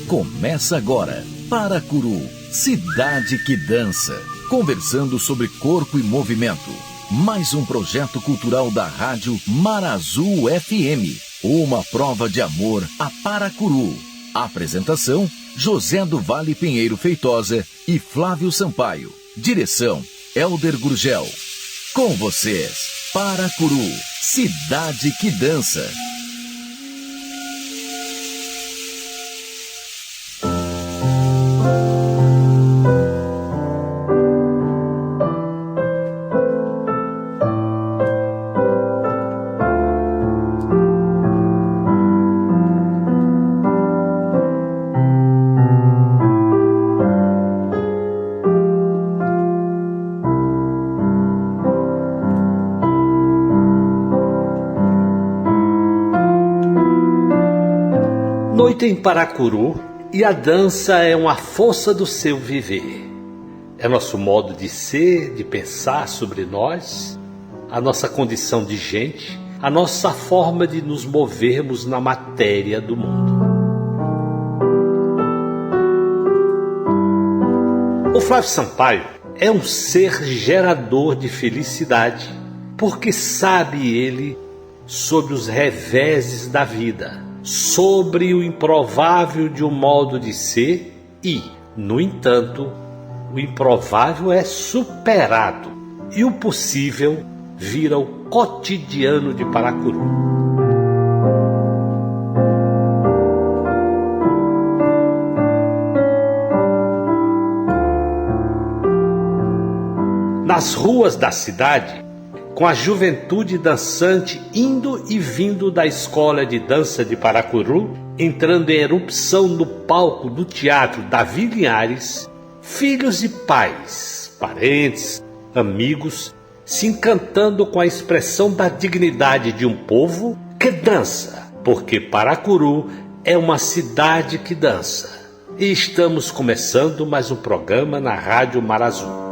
Começa agora, Paracuru, cidade que dança. Conversando sobre corpo e movimento. Mais um projeto cultural da rádio Marazul FM. Uma prova de amor a Paracuru. Apresentação, José do Vale Pinheiro Feitosa e Flávio Sampaio. Direção, Elder Gurgel. Com vocês, Paracuru, cidade que dança. Noite em Paracuru, e a dança é uma força do seu viver. É nosso modo de ser, de pensar sobre nós, a nossa condição de gente, a nossa forma de nos movermos na matéria do mundo. O Flávio Sampaio é um ser gerador de felicidade, porque sabe ele sobre os reveses da vida, sobre o improvável de um modo de ser e, no entanto, o improvável é superado e o possível vira o cotidiano de Paracuru. Nas ruas da cidade, com a juventude dançante indo e vindo da escola de dança de Paracuru, entrando em erupção no palco do Teatro Davi Linhares, filhos e pais, parentes, amigos, se encantando com a expressão da dignidade de um povo que dança, porque Paracuru é uma cidade que dança. E estamos começando mais um programa na Rádio Marazul.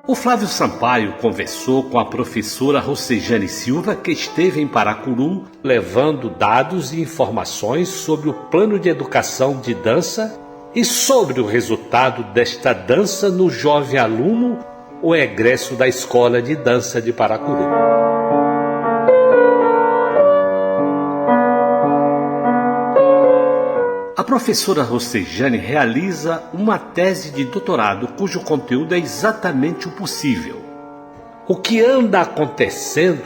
O Flávio Sampaio conversou com a professora Rocejane Silva, que esteve em Paracuru, levando dados e informações sobre o plano de educação de dança e sobre o resultado desta dança no jovem aluno, o egresso da Escola de Dança de Paracuru. A professora Rocejane realiza uma tese de doutorado cujo conteúdo é exatamente o possível. O que anda acontecendo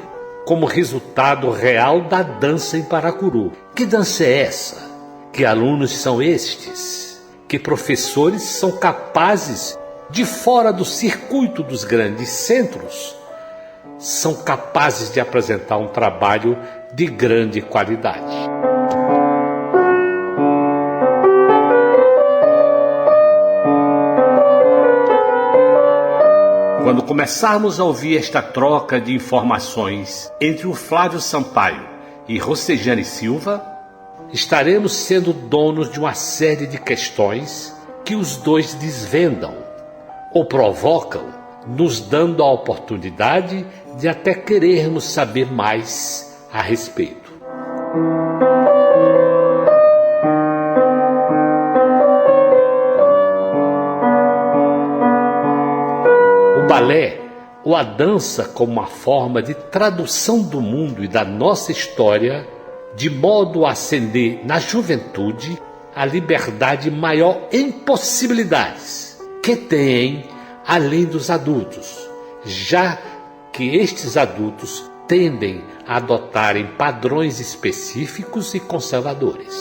como resultado real da dança em Paracuru. Que dança é essa? Que alunos são estes? Que professores são capazes, de fora do circuito dos grandes centros, são capazes de apresentar um trabalho de grande qualidade? Quando começarmos a ouvir esta troca de informações entre o Flávio Sampaio e Rocejane Silva, estaremos sendo donos de uma série de questões que os dois desvendam ou provocam, nos dando a oportunidade de até querermos saber mais a respeito. O balé ou a dança como uma forma de tradução do mundo e da nossa história, de modo a acender na juventude a liberdade maior em possibilidades que tem além dos adultos, já que estes adultos tendem a adotarem padrões específicos e conservadores.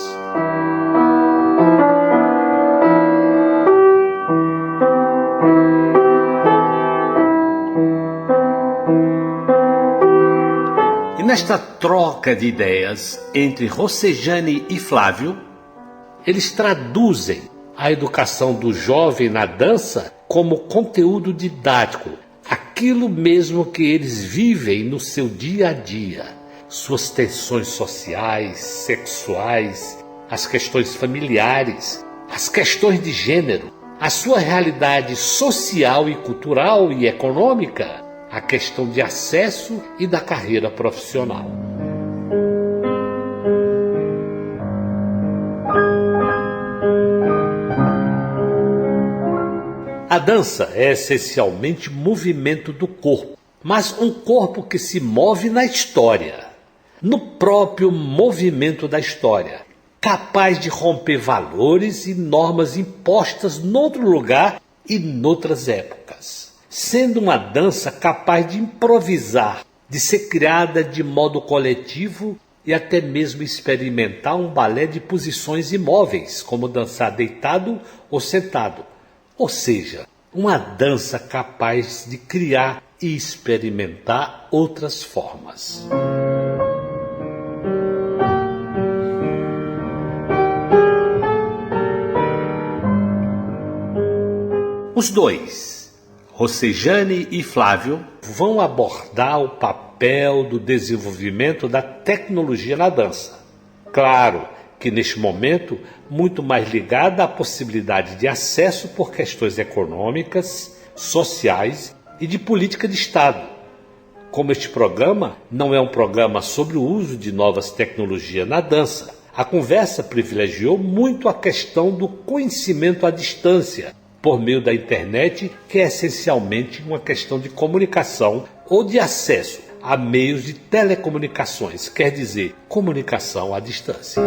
Nesta troca de ideias entre Rocejane e Flávio, eles traduzem a educação do jovem na dança como conteúdo didático, aquilo mesmo que eles vivem no seu dia a dia, suas tensões sociais, sexuais, as questões familiares, as questões de gênero, a sua realidade social e cultural e econômica, a questão de acesso e da carreira profissional. A dança é essencialmente movimento do corpo, mas um corpo que se move na história, no próprio movimento da história, capaz de romper valores e normas impostas noutro lugar e noutras épocas, sendo uma dança capaz de improvisar, de ser criada de modo coletivo e até mesmo experimentar um balé de posições imóveis, como dançar deitado ou sentado. Ou seja, uma dança capaz de criar e experimentar outras formas. Os dois, Rocejane e Flávio, vão abordar o papel do desenvolvimento da tecnologia na dança. Claro que neste momento muito mais ligada à possibilidade de acesso por questões econômicas, sociais e de política de Estado. Como este programa não é um programa sobre o uso de novas tecnologias na dança, a conversa privilegiou muito a questão do conhecimento à distância, por meio da internet, que é essencialmente uma questão de comunicação ou de acesso a meios de telecomunicações, quer dizer, comunicação à distância.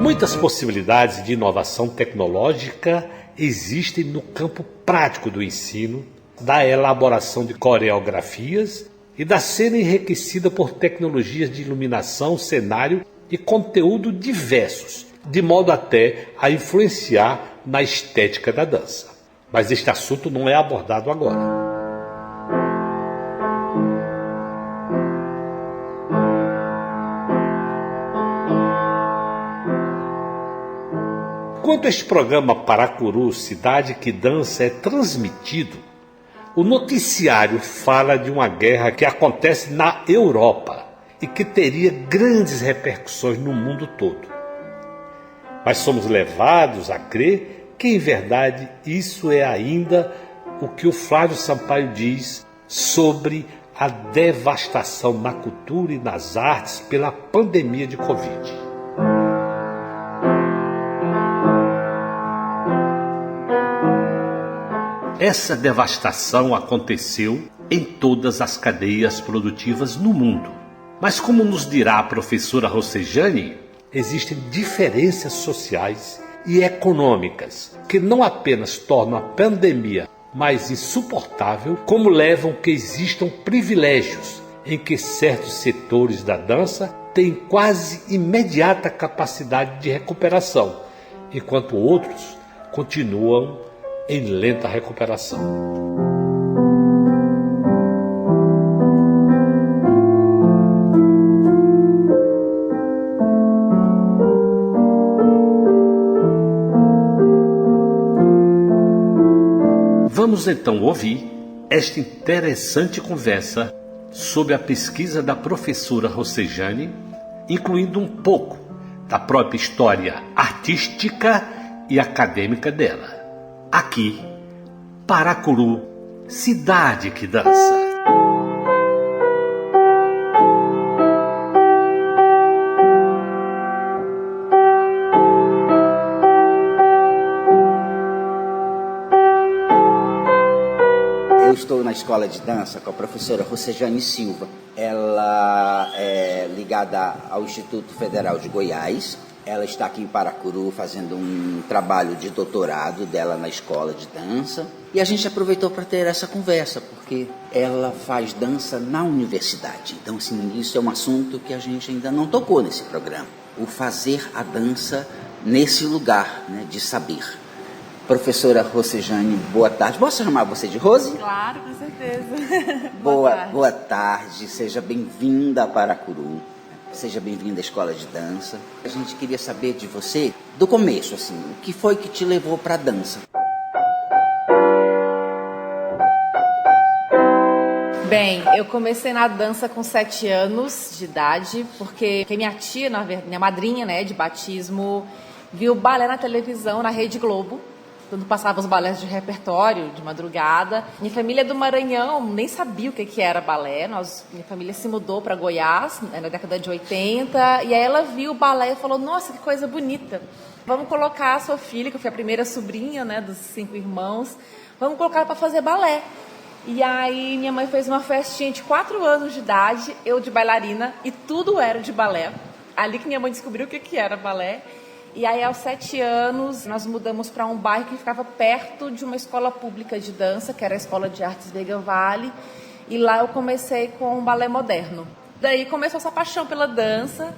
Muitas possibilidades de inovação tecnológica existem no campo prático do ensino, da elaboração de coreografias e da cena enriquecida por tecnologias de iluminação, cenário e conteúdo diversos, de modo até a influenciar na estética da dança. Mas este assunto não é abordado agora. Enquanto este programa Paracuru, Cidade que Dança, é transmitido, o noticiário fala de uma guerra que acontece na Europa e que teria grandes repercussões no mundo todo. Mas somos levados a crer que, em verdade, isso é ainda o que o Flávio Sampaio diz sobre a devastação na cultura e nas artes pela pandemia de Covid. Essa devastação aconteceu em todas as cadeias produtivas no mundo. Mas, como nos dirá a professora Rocejane, existem diferenças sociais e econômicas que não apenas tornam a pandemia mais insuportável, como levam que existam privilégios em que certos setores da dança têm quase imediata capacidade de recuperação, enquanto outros continuam em lenta recuperação. Vamos então ouvir esta interessante conversa sobre a pesquisa da professora Rocejane, incluindo um pouco da própria história artística e acadêmica dela. Aqui, Paracuru, Cidade que Dança. Eu estou na escola de dança com a professora Rocejane Silva. Ela é ligada ao Instituto Federal de Goiás. Ela está aqui em Paracuru fazendo um trabalho de doutorado dela na escola de dança. E a gente aproveitou para ter essa conversa, porque ela faz dança na universidade. Então, assim, isso é um assunto que a gente ainda não tocou nesse programa. O fazer a dança nesse lugar, né, de saber. Professora Rocejane, boa tarde. Posso chamar você de Rose? Claro, com certeza. Boa tarde. Seja bem-vinda a Paracuru. Seja bem-vinda à Escola de Dança. A gente queria saber de você, do começo, assim, o que foi que te levou para a dança? Bem, eu comecei na dança com 7 anos de idade, porque minha tia, minha madrinha, né, de batismo, viu balé na televisão, na Rede Globo, quando passava os balés de repertório, de madrugada. Minha família é do Maranhão, nem sabia o que era balé. Minha família se mudou para Goiás, na década de 80, e aí ela viu o balé e falou, nossa, que coisa bonita. Vamos colocar a sua filha, que eu fui a primeira sobrinha, né, dos 5 irmãos, vamos colocar ela para fazer balé. E aí minha mãe fez uma festinha de 4 anos de idade, eu de bailarina, e tudo era de balé. Ali que minha mãe descobriu o que era balé. E aí, aos 7 anos, nós mudamos para um bairro que ficava perto de uma escola pública de dança, que era a Escola de Artes Veiga Vale. E lá eu comecei com balé moderno. Daí começou essa paixão pela dança.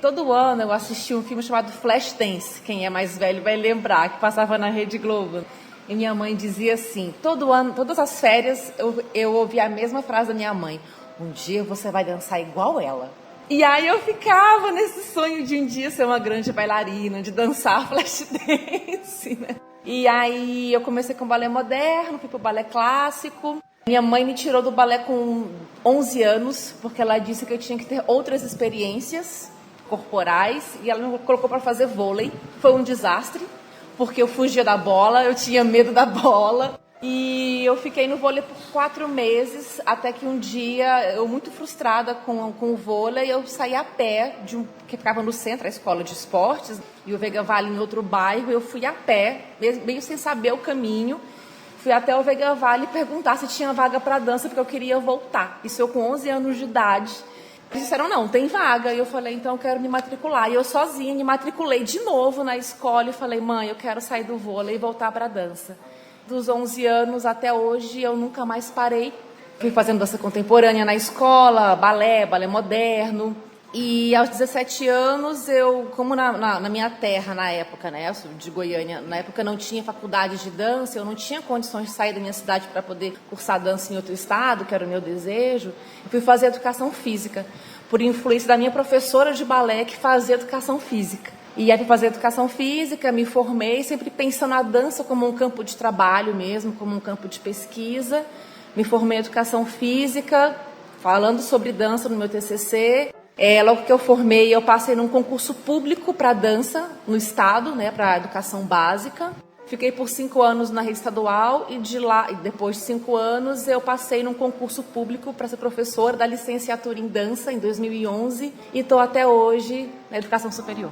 Todo ano eu assistia um filme chamado Flashdance, quem é mais velho vai lembrar, que passava na Rede Globo. E minha mãe dizia assim, todo ano, todas as férias, eu ouvia a mesma frase da minha mãe. Um dia você vai dançar igual ela. E aí eu ficava nesse sonho de um dia ser uma grande bailarina, de dançar Flashdance, né? E aí eu comecei com balé moderno, fui pro balé clássico. Minha mãe me tirou do balé com 11 anos, porque ela disse que eu tinha que ter outras experiências corporais, e ela me colocou para fazer vôlei. Foi um desastre, porque eu fugia da bola, eu tinha medo da bola. E eu fiquei no vôlei por 4 meses, até que um dia, eu muito frustrada com o vôlei, eu saí a pé, que ficava no centro, a escola de esportes, e o Veiga Vale em outro bairro, eu fui a pé, meio sem saber o caminho, fui até o Veiga Vale perguntar se tinha vaga para dança, porque eu queria voltar. Isso eu com 11 anos de idade. Eles disseram, não, tem vaga. E eu falei, então eu quero me matricular. E eu sozinha me matriculei de novo na escola e falei, mãe, eu quero sair do vôlei e voltar para a dança. Dos 11 anos até hoje, eu nunca mais parei. Fui fazendo dança contemporânea na escola, balé moderno. E aos 17 anos, como na minha terra na época, né, eu sou de Goiânia, na época não tinha faculdade de dança, eu não tinha condições de sair da minha cidade para poder cursar dança em outro estado, que era o meu desejo. Eu fui fazer educação física, por influência da minha professora de balé que fazia educação física. E aí fui fazer educação física, me formei, sempre pensando na dança como um campo de trabalho mesmo, como um campo de pesquisa. Me formei em educação física, falando sobre dança no meu TCC. Logo que eu formei, eu passei num concurso público para dança no estado, né, para educação básica. Fiquei por 5 anos na rede estadual e depois de 5 anos, eu passei num concurso público para ser professora da licenciatura em dança em 2011 e estou até hoje na educação superior.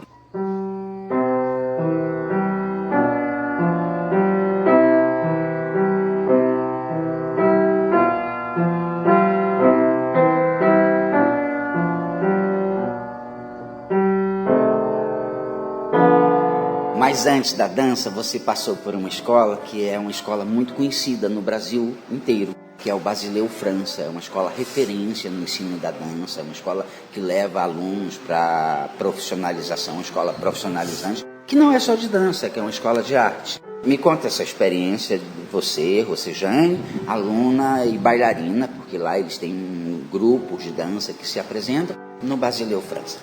Mas antes da dança, você passou por uma escola que é uma escola muito conhecida no Brasil inteiro, que é o Basileu França. É uma escola referência no ensino da dança, é uma escola que leva alunos para profissionalização, uma escola profissionalizante, que não é só de dança, que é uma escola de arte. Me conta essa experiência de você, Rosejane, aluna e bailarina, porque lá eles têm grupos de dança que se apresentam no Basileu França.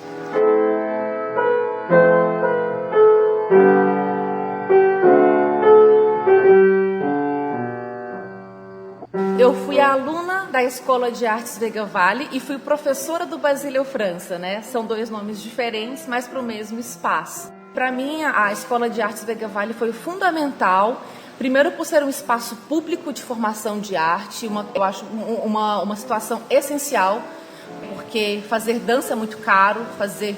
Eu fui aluna da Escola de Artes Veiga Vale e fui professora do Basileu França, né? São 2 nomes diferentes, mas para o mesmo espaço. Para mim, a Escola de Artes Veiga Vale foi fundamental, primeiro por ser um espaço público de formação de arte, eu acho uma situação essencial, porque fazer dança é muito caro,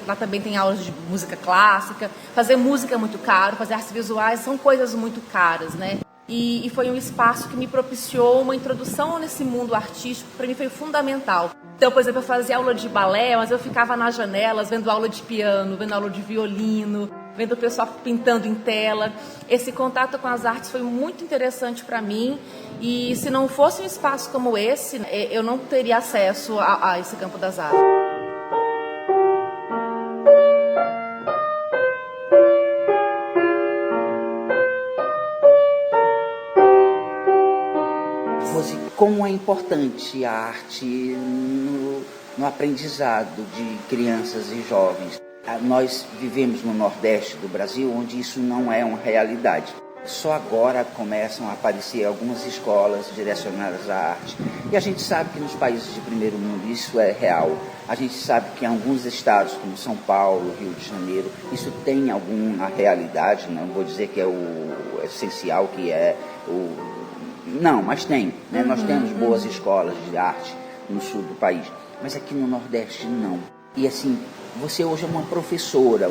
lá também tem aulas de música clássica, fazer música é muito caro, fazer artes visuais são coisas muito caras, né? E foi um espaço que me propiciou uma introdução nesse mundo artístico, para mim foi fundamental. Então, por exemplo, eu fazia aula de balé, mas eu ficava nas janelas vendo aula de piano, vendo aula de violino, vendo o pessoal pintando em tela. Esse contato com as artes foi muito interessante para mim e se não fosse um espaço como esse, eu não teria acesso a esse campo das artes. Como é importante a arte no aprendizado de crianças e jovens. Nós vivemos no Nordeste do Brasil, onde isso não é uma realidade. Só agora começam a aparecer algumas escolas direcionadas à arte. E a gente sabe que nos países de primeiro mundo isso é real. A gente sabe que em alguns estados, como São Paulo, Rio de Janeiro, isso tem alguma realidade. Não vou dizer que é o essencial, que é o... Não, mas tem. Né? Nós temos boas escolas de arte no sul do país. Mas aqui no Nordeste, não. E assim, você hoje é uma professora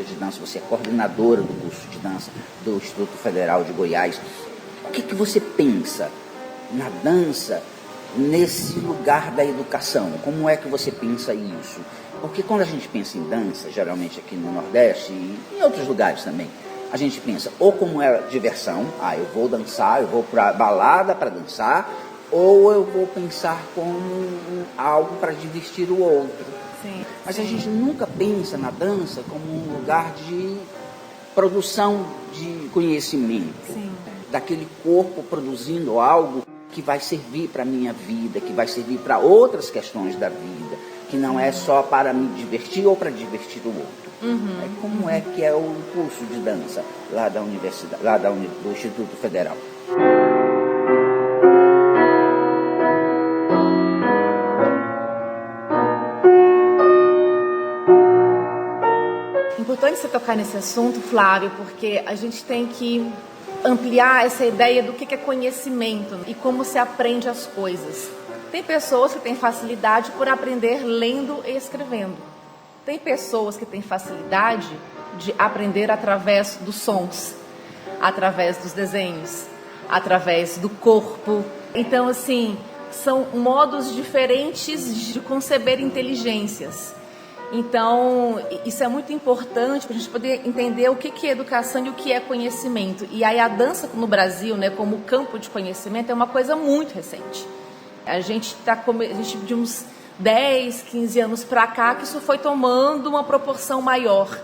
de dança, você é coordenadora do curso de dança do Instituto Federal de Goiás. O que você pensa na dança nesse lugar da educação? Como é que você pensa isso? Porque quando a gente pensa em dança, geralmente aqui no Nordeste e em outros lugares também, a gente pensa ou como é diversão, eu vou dançar, eu vou para balada para dançar, ou eu vou pensar como algo para divertir o outro. Sim, mas a gente nunca pensa na dança como um lugar de produção de conhecimento. Sim. Daquele corpo produzindo algo que vai servir para a minha vida, que vai servir para outras questões da vida, que não é só para me divertir ou para divertir o outro. Como é que é o curso de dança lá da universidade, do Instituto Federal? É importante você tocar nesse assunto, Flávio, porque a gente tem que ampliar essa ideia do que é conhecimento e como se aprende as coisas. Tem pessoas que têm facilidade por aprender lendo e escrevendo. Tem pessoas que têm facilidade de aprender através dos sons, através dos desenhos, através do corpo. Então, assim, são modos diferentes de conceber inteligências. Então, isso é muito importante para a gente poder entender o que é educação e o que é conhecimento. E aí a dança no Brasil, né, como campo de conhecimento, é uma coisa muito recente. A gente de uns 10, 15 anos para cá, que isso foi tomando uma proporção maior.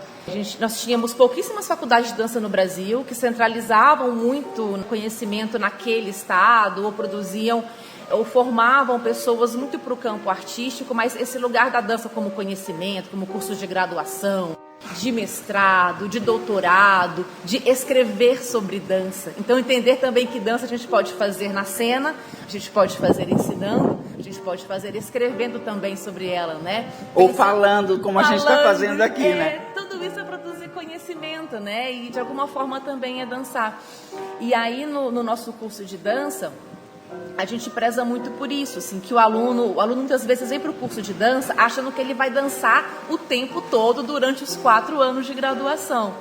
Nós tínhamos pouquíssimas faculdades de dança no Brasil, que centralizavam muito conhecimento naquele estado, ou produziam ou formavam pessoas muito para o campo artístico, mas esse lugar da dança como conhecimento, como cursos de graduação, de mestrado, de doutorado, de escrever sobre dança. Então, entender também que dança a gente pode fazer na cena, a gente pode fazer ensinando, a gente pode fazer escrevendo também sobre ela, né? Ou falando, como a gente está fazendo aqui, né? Tudo isso é produzir conhecimento, né? E de alguma forma também é dançar. E aí, no nosso curso de dança, a gente preza muito por isso, assim, que o aluno muitas vezes vem para o curso de dança achando que ele vai dançar o tempo todo durante os 4 anos de graduação.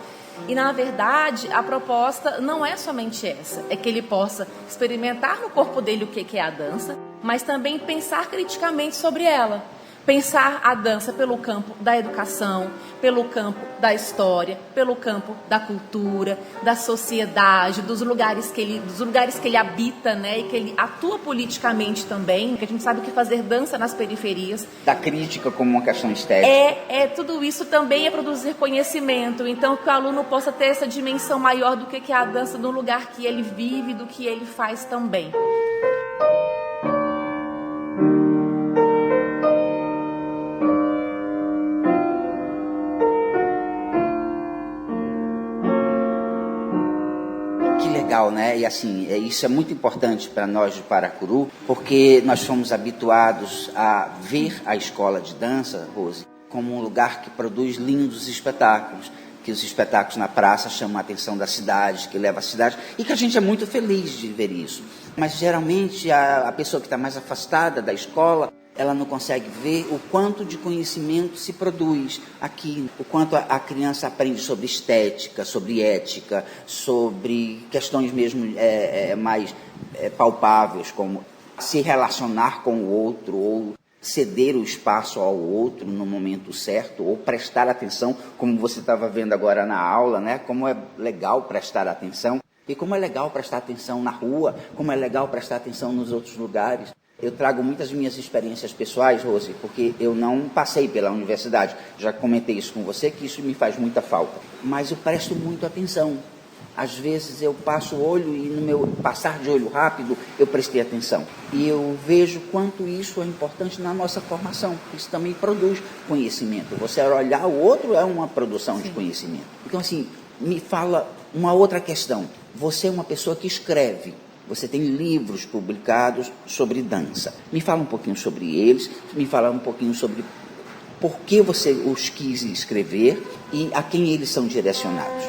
E, na verdade, a proposta não é somente essa, é que ele possa experimentar no corpo dele o que é a dança, mas também pensar criticamente sobre ela. Pensar a dança pelo campo da educação, pelo campo da história, pelo campo da cultura, da sociedade, dos lugares que ele habita, né, e que ele atua politicamente também, porque a gente sabe que fazer dança nas periferias... Da crítica como uma questão estética. Tudo isso também é produzir conhecimento, então que o aluno possa ter essa dimensão maior do que é a dança no lugar que ele vive, do que ele faz também. Legal, né? E assim, isso é muito importante para nós de Paracuru, porque nós somos habituados a ver a escola de dança, Rose, como um lugar que produz lindos espetáculos, que os espetáculos na praça chamam a atenção da cidade, que leva a cidade, e que a gente é muito feliz de ver isso. Mas geralmente a pessoa que está mais afastada da escola, ela não consegue ver o quanto de conhecimento se produz aqui, o quanto a criança aprende sobre estética, sobre ética, sobre questões mesmo mais palpáveis, como se relacionar com o outro, ou ceder o espaço ao outro no momento certo, ou prestar atenção, como você estava vendo agora na aula, né? Como é legal prestar atenção, e como é legal prestar atenção na rua, como é legal prestar atenção nos outros lugares. Eu trago muitas minhas experiências pessoais, Rose, porque eu não passei pela universidade. Já comentei isso com você, que isso me faz muita falta. Mas eu presto muito atenção. Às vezes eu passo o olho e no meu passar de olho rápido eu prestei atenção. E eu vejo quanto isso é importante na nossa formação. Isso também produz conhecimento. Você olhar o outro é uma produção de conhecimento. Então, assim, me fala uma outra questão. você é uma pessoa que escreve. Você tem livros publicados sobre dança. Me fala um pouquinho sobre eles, me fala um pouquinho sobre por que você os quis escrever e a quem eles são direcionados.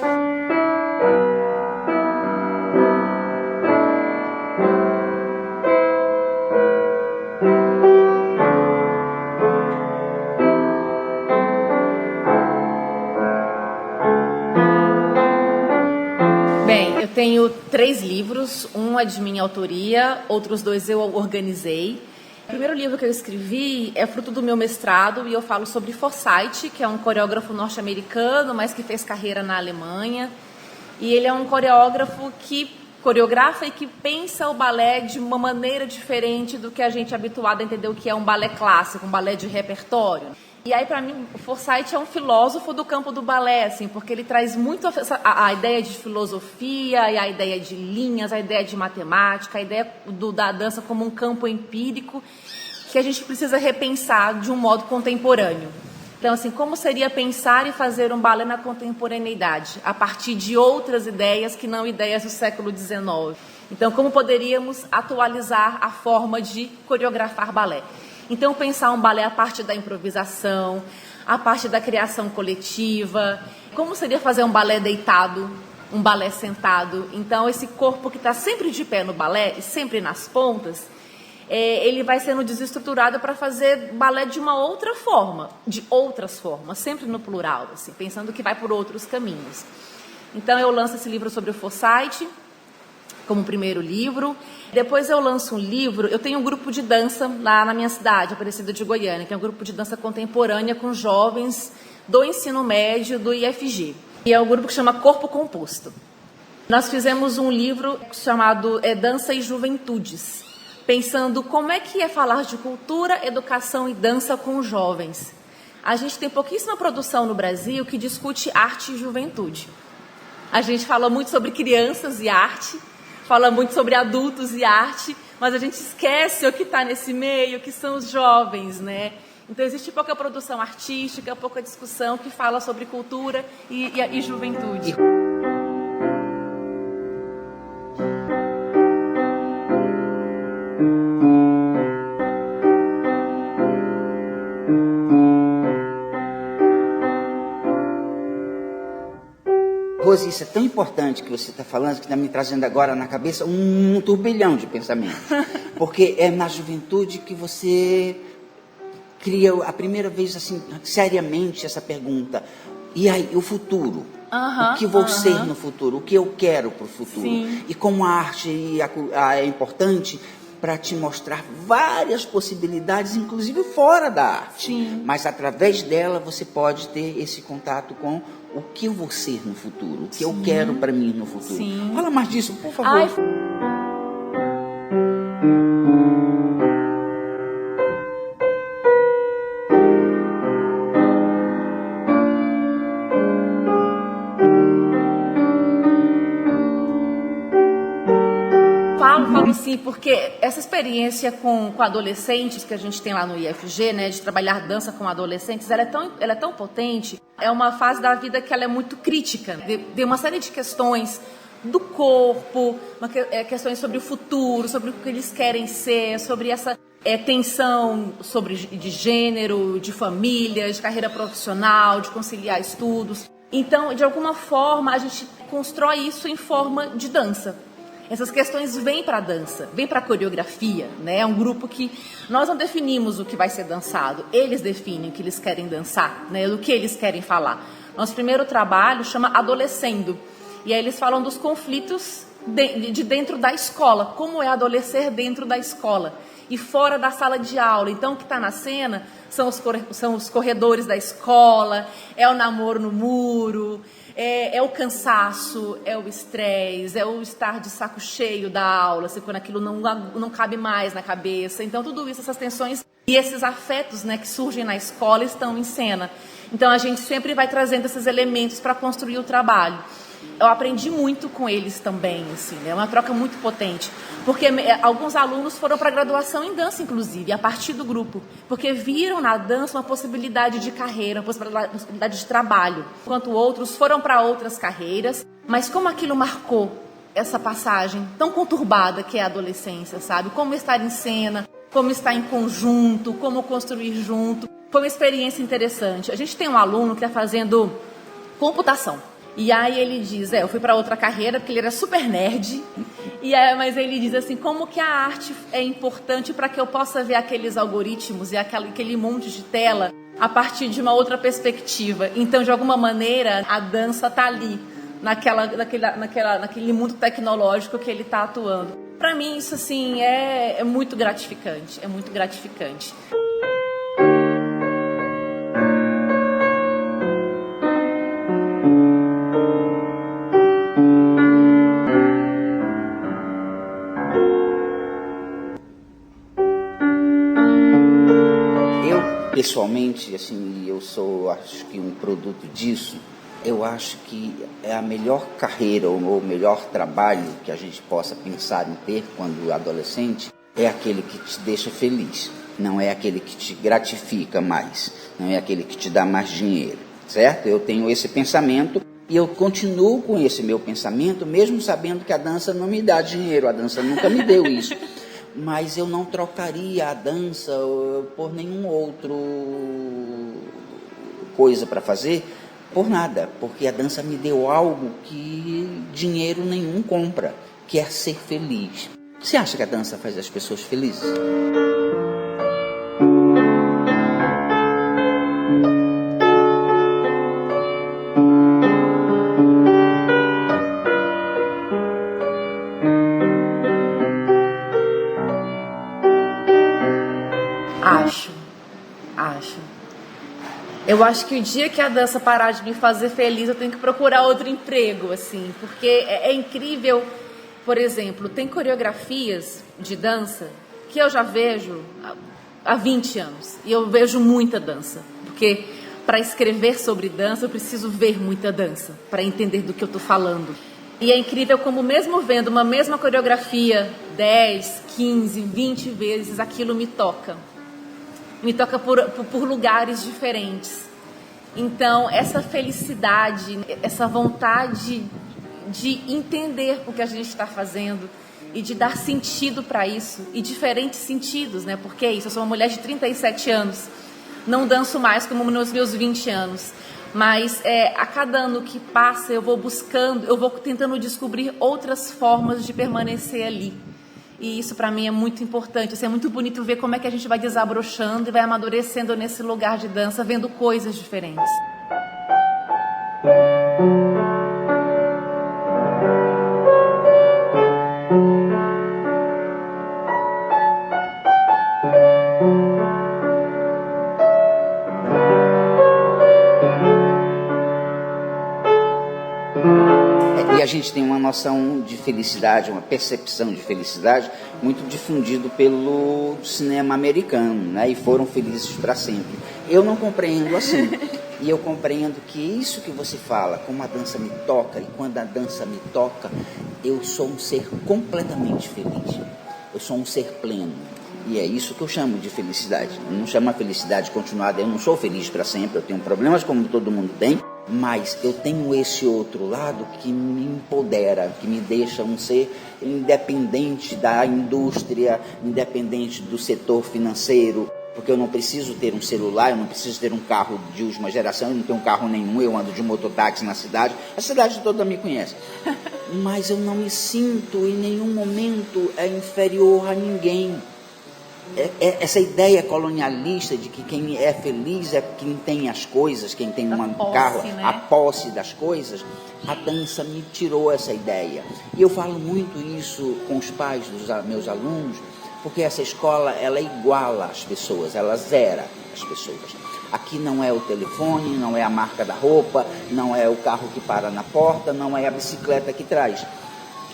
Tenho 3 livros, um é de minha autoria, outros 2 eu organizei. O primeiro livro que eu escrevi é fruto do meu mestrado e eu falo sobre Forsythe, que é um coreógrafo norte-americano, mas que fez carreira na Alemanha. E ele é um coreógrafo que coreografa e que pensa o balé de uma maneira diferente do que a gente é habituado a entender o que é um balé clássico, um balé de repertório. E aí, para mim, o Forsythe é um filósofo do campo do balé, assim, porque ele traz muito a ideia de filosofia, e a ideia de linhas, a ideia de matemática, a ideia da dança como um campo empírico que a gente precisa repensar de um modo contemporâneo. Então, assim, como seria pensar e fazer um balé na contemporaneidade, a partir de outras ideias que não ideias do século XIX? Então, como poderíamos atualizar a forma de coreografar balé? Então, pensar um balé a partir da improvisação, a partir da criação coletiva. Como seria fazer um balé deitado, um balé sentado? Então, esse corpo que está sempre de pé no balé e sempre nas pontas, ele vai sendo desestruturado para fazer balé de uma outra forma, de outras formas, sempre no plural, assim, pensando que vai por outros caminhos. Então, eu lanço esse livro sobre o Forsythe como primeiro livro. Depois eu lanço um livro, eu tenho um grupo de dança lá na minha cidade, Aparecida de Goiânia, que é um grupo de dança contemporânea com jovens do ensino médio do IFG. E é um grupo que chama Corpo Composto. Nós fizemos um livro chamado Dança e Juventudes, pensando como é que é falar de cultura, educação e dança com os jovens. A gente tem pouquíssima produção no Brasil que discute arte e juventude. A gente fala muito sobre crianças e arte, fala muito sobre adultos e arte, mas a gente esquece o que está nesse meio, que são os jovens, né? Então existe pouca produção artística, pouca discussão que fala sobre cultura e juventude. Rose, isso é tão importante que você está falando, que está me trazendo agora na cabeça um turbilhão de pensamentos. Porque é na juventude que você cria a primeira vez, assim, seriamente, essa pergunta. E aí, o futuro? O que vou ser no futuro? O que eu quero para o futuro? Sim. E como a arte é importante para te mostrar várias possibilidades, inclusive fora da arte. Sim. Mas através dela você pode ter esse contato com o que eu vou ser no futuro, o que eu quero para mim no futuro. Sim. Fala mais disso, por favor. Falo sim, porque essa experiência com adolescentes que a gente tem lá no IFG, né, de trabalhar dança com adolescentes, ela é tão potente. É uma fase da vida que ela é muito crítica, de uma série de questões do corpo, questões sobre o futuro, sobre o que eles querem ser, sobre essa tensão de gênero, de família, de carreira profissional, de conciliar estudos. Então, de alguma forma, a gente constrói isso em forma de dança. Essas questões vêm para a dança, vêm para a coreografia, né? É um grupo que nós não definimos o que vai ser dançado, eles definem o que eles querem dançar, né? Do que eles querem falar. Nosso primeiro trabalho chama Adolescendo, e aí eles falam dos conflitos de dentro da escola, como é adolescer dentro da escola e fora da sala de aula. Então, o que está na cena são os corredores da escola, é o namoro no muro, é o cansaço, é o estresse, é o estar de saco cheio da aula, assim, quando aquilo não cabe mais na cabeça. Então, tudo isso, essas tensões e esses afetos, né, que surgem na escola estão em cena. Então, a gente sempre vai trazendo esses elementos para construir o trabalho. Eu aprendi muito com eles também, assim, né? É uma troca muito potente, porque alguns alunos foram para a graduação em dança, inclusive, a partir do grupo, porque viram na dança uma possibilidade de carreira, uma possibilidade de trabalho, enquanto outros foram para outras carreiras, mas como aquilo marcou essa passagem tão conturbada que é a adolescência, sabe? Como estar em cena, como estar em conjunto, como construir junto. Foi uma experiência interessante. A gente tem um aluno que está fazendo computação. E aí ele diz, eu fui para outra carreira porque ele era super nerd. Mas ele diz assim, como que a arte é importante para que eu possa ver aqueles algoritmos e aquele monte de tela a partir de uma outra perspectiva. Então, de alguma maneira, a dança está ali, naquele mundo tecnológico que ele está atuando. Para mim, isso assim, é muito gratificante, é muito gratificante. Pessoalmente, assim, eu sou, acho que um produto disso. Eu acho que é a melhor carreira ou o melhor trabalho que a gente possa pensar em ter quando adolescente é aquele que te deixa feliz, não é aquele que te gratifica mais, não é aquele que te dá mais dinheiro, certo? Eu tenho esse pensamento e eu continuo com esse meu pensamento, mesmo sabendo que a dança não me dá dinheiro, a dança nunca me deu isso. Mas eu não trocaria a dança por nenhum outro coisa para fazer, por nada, porque a dança me deu algo que dinheiro nenhum compra, que é ser feliz. Você acha que a dança faz as pessoas felizes? Acho. Eu acho que o dia que a dança parar de me fazer feliz, eu tenho que procurar outro emprego, assim, porque é incrível. Por exemplo, tem coreografias de dança que eu já vejo há 20 anos, e eu vejo muita dança, porque para escrever sobre dança eu preciso ver muita dança, para entender do que eu estou falando. E é incrível como mesmo vendo uma mesma coreografia 10, 15, 20 vezes, aquilo me toca. Me toca por lugares diferentes. Então, essa felicidade, essa vontade de entender o que a gente está fazendo e de dar sentido para isso, e diferentes sentidos, né? Porque é isso, eu sou uma mulher de 37 anos, não danço mais como nos meus 20 anos, mas a cada ano que passa eu vou buscando, eu vou tentando descobrir outras formas de permanecer ali. E isso para mim é muito importante, assim, é muito bonito ver como é que a gente vai desabrochando e vai amadurecendo nesse lugar de dança, vendo coisas diferentes. E a gente tem uma noção de felicidade, uma percepção de felicidade muito difundido pelo cinema americano, né? E foram felizes para sempre. Eu não compreendo assim. E eu compreendo que isso que você fala, como a dança me toca, e quando a dança me toca, eu sou um ser completamente feliz. Eu sou um ser pleno. E é isso que eu chamo de felicidade. Eu não chamo a felicidade continuada, eu não sou feliz para sempre, eu tenho problemas como todo mundo tem, mas eu tenho esse outro lado que me empodera, que me deixa um ser independente da indústria, independente do setor financeiro, porque eu não preciso ter um celular, eu não preciso ter um carro de última geração, eu não tenho carro nenhum, eu ando de mototáxi na cidade, a cidade toda me conhece. Mas eu não me sinto em nenhum momento inferior a ninguém. Essa ideia colonialista de que quem é feliz é quem tem as coisas, quem tem um carro, né? A posse das coisas, a dança me tirou essa ideia. E eu falo muito isso com os pais dos meus alunos, porque essa escola, ela iguala as pessoas, ela zera as pessoas. Aqui não é o telefone, não é a marca da roupa, não é o carro que para na porta, não é a bicicleta que traz.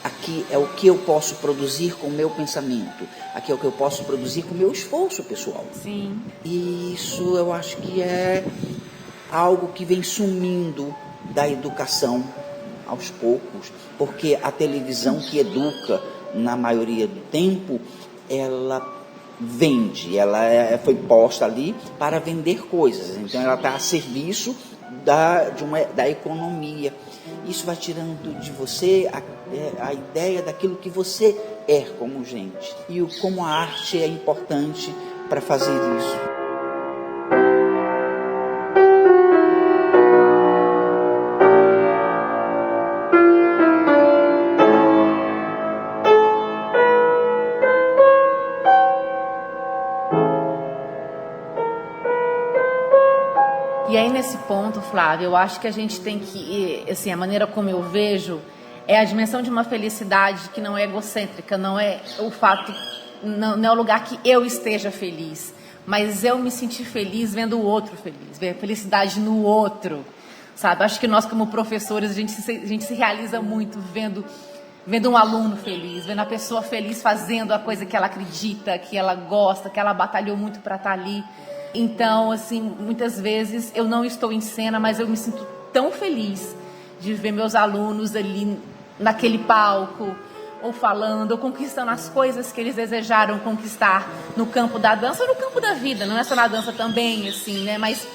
Aqui é o que eu posso produzir com o meu pensamento. Aqui é o que eu posso produzir com o meu esforço pessoal. Sim. E isso eu acho que é algo que vem sumindo da educação aos poucos, porque a televisão que educa, na maioria do tempo, ela vende, ela foi posta ali para vender coisas. Então ela está a serviço da economia. isso vai tirando de você a ideia daquilo que você é como gente. E como a arte é importante para fazer isso. E aí, nesse ponto, Flávia, eu acho que a gente tem que, assim, a maneira como eu vejo é a dimensão de uma felicidade que não é egocêntrica, não é o fato, não é o lugar que eu esteja feliz, mas eu me sentir feliz vendo o outro feliz, ver a felicidade no outro, sabe? Acho que nós, como professores, a gente se realiza muito vendo um aluno feliz, vendo a pessoa feliz fazendo a coisa que ela acredita, que ela gosta, que ela batalhou muito para estar ali. Então, assim, muitas vezes eu não estou em cena, mas eu me sinto tão feliz de ver meus alunos ali naquele palco, ou falando, ou conquistando as coisas que eles desejaram conquistar no campo da dança ou no campo da vida, não é só na dança também, assim, né? Mas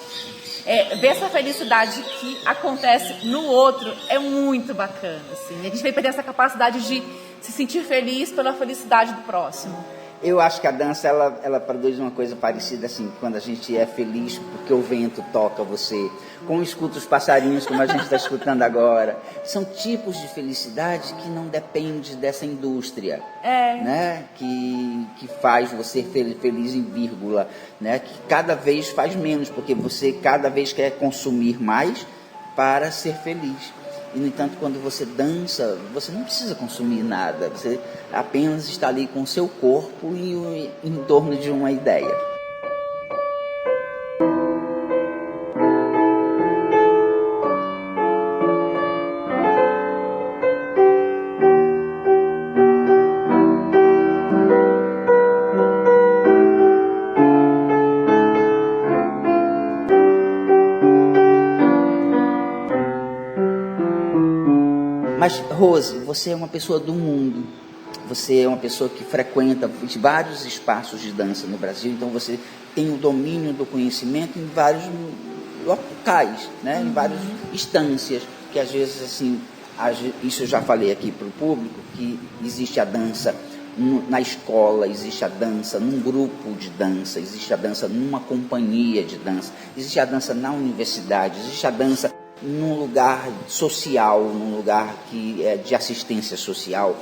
ver essa felicidade que acontece no outro é muito bacana, assim. A gente tem que ter essa capacidade de se sentir feliz pela felicidade do próximo. Eu acho que a dança, ela produz uma coisa parecida assim, quando a gente é feliz porque o vento toca você, como escuta os passarinhos, como a gente está escutando agora. São tipos de felicidade que não depende dessa indústria, né? Que faz você feliz em vírgula, né? Que cada vez faz menos, porque você cada vez quer consumir mais para ser feliz. E, no entanto, quando você dança, você não precisa consumir nada, você apenas está ali com o seu corpo e em torno de uma ideia. Mas, Rose, você é uma pessoa do mundo, você é uma pessoa que frequenta vários espaços de dança no Brasil, então você tem o domínio do conhecimento em vários locais, né? Em várias instâncias, que às vezes, assim, isso eu já falei aqui para o público, que existe a dança na escola, existe a dança num grupo de dança, existe a dança numa companhia de dança, existe a dança na universidade, existe a dança num lugar social, num lugar que é de assistência social.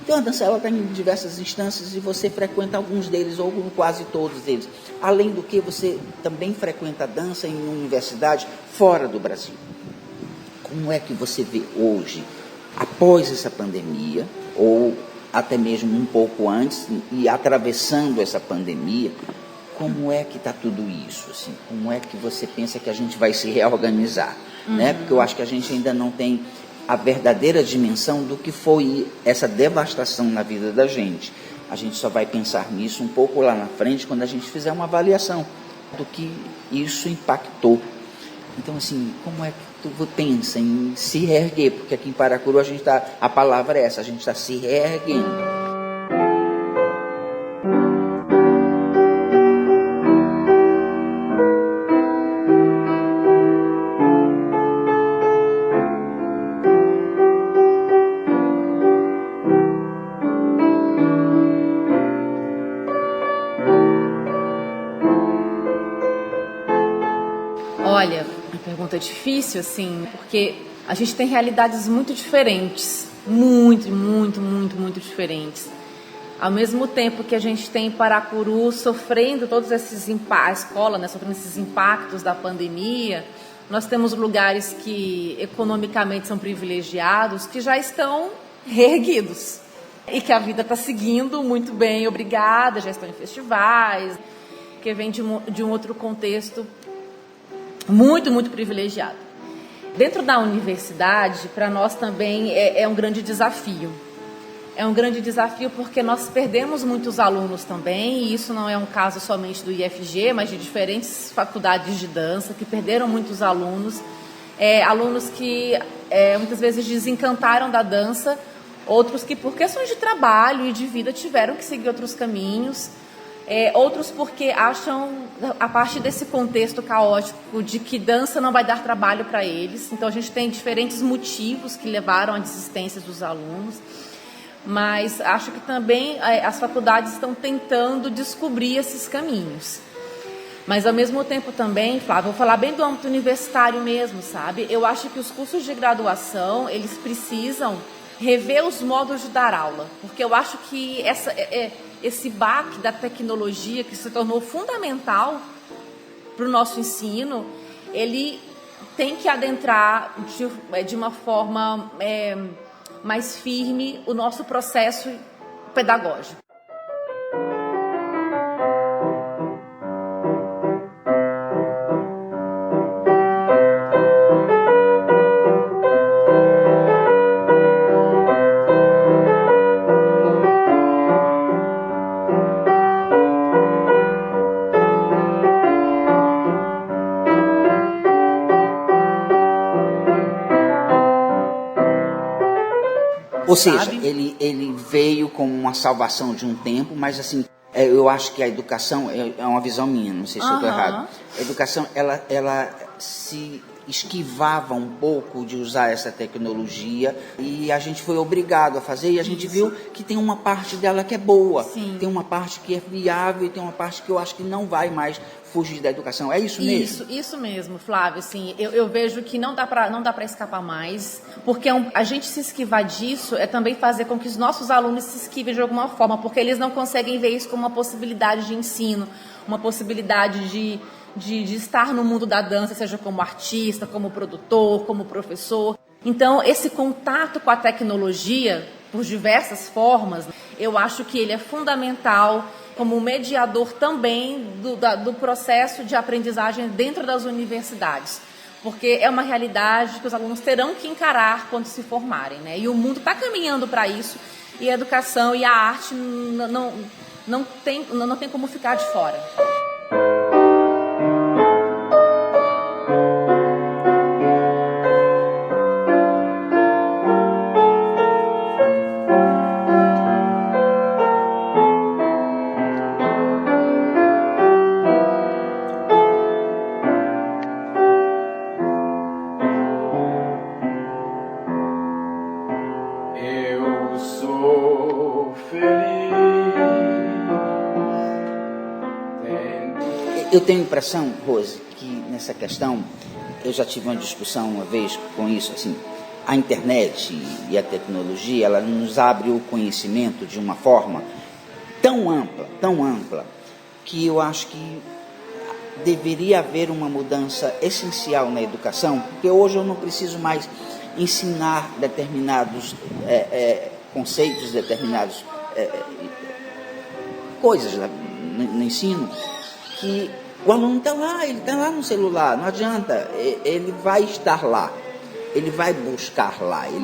Então a dança ela está em diversas instâncias e você frequenta alguns deles ou quase todos deles. Além do que você também frequenta a dança em universidades fora do Brasil. Como é que você vê hoje, após essa pandemia, ou até mesmo um pouco antes e atravessando essa pandemia, como é que está tudo isso? Assim? Como é que você pensa que a gente vai se reorganizar? Né? Porque eu acho que a gente ainda não tem a verdadeira dimensão do que foi essa devastação na vida da gente. A gente só vai pensar nisso um pouco lá na frente, quando a gente fizer uma avaliação do que isso impactou. Então, assim, como é que tu pensa em se reerguer? Porque aqui em Paracuru a palavra é essa, a gente está se reerguendo. Olha, uma pergunta difícil, assim, porque a gente tem realidades muito diferentes, muito diferentes. Ao mesmo tempo que a gente tem Paracuru sofrendo todos esses impactos, a escola, né, sofrendo esses impactos da pandemia, nós temos lugares que economicamente são privilegiados, que já estão reerguidos e que a vida está seguindo muito bem, obrigada, já estão em festivais, que vem de um outro contexto muito privilegiado. Dentro da universidade, para nós também é um grande desafio. É um grande desafio porque nós perdemos muitos alunos também, e isso não é um caso somente do IFG, mas de diferentes faculdades de dança, que perderam muitos alunos. Alunos que muitas vezes desencantaram da dança, outros que por questões de trabalho e de vida tiveram que seguir outros caminhos. Outros porque acham, a partir desse contexto caótico, de que dança não vai dar trabalho para eles. Então a gente tem diferentes motivos que levaram à desistência dos alunos. Mas acho que também as faculdades estão tentando descobrir esses caminhos. Mas ao mesmo tempo também, Flávio, vou falar bem do âmbito universitário mesmo, sabe? Eu acho que os cursos de graduação, eles precisam rever os modos de dar aula. Porque eu acho que esse baque da tecnologia, que se tornou fundamental para o nosso ensino, ele tem que adentrar de uma forma mais firme o nosso processo pedagógico. Ou seja, ele veio como uma salvação de um tempo, mas assim, eu acho que a educação, é uma visão minha, não sei se eu estou errado, a educação, ela se esquivava um pouco de usar essa tecnologia e a gente foi obrigado a fazer e a gente viu que tem uma parte dela que é boa, Sim. Tem uma parte que é viável e tem uma parte que eu acho que não vai mais fugir da educação. É isso mesmo? Isso mesmo, Flávio. Assim, eu vejo que não dá para escapar mais, porque a gente se esquivar disso é também fazer com que os nossos alunos se esquivem de alguma forma, porque eles não conseguem ver isso como uma possibilidade de ensino, uma possibilidade de estar no mundo da dança, seja como artista, como produtor, como professor. Então, esse contato com a tecnologia, por diversas formas, eu acho que ele é fundamental como mediador também do processo de aprendizagem dentro das universidades. Porque é uma realidade que os alunos terão que encarar quando se formarem, né? E o mundo está caminhando para isso, e a educação e a arte não tem como ficar de fora. Eu tenho a impressão, Rose, que nessa questão, eu já tive uma discussão uma vez com isso, assim, a internet e a tecnologia, ela nos abre o conhecimento de uma forma tão ampla, que eu acho que deveria haver uma mudança essencial na educação, porque hoje eu não preciso mais ensinar determinados conceitos, determinadas coisas no ensino, que o aluno está lá, ele está lá no celular, não adianta, ele vai estar lá, ele vai buscar lá, ele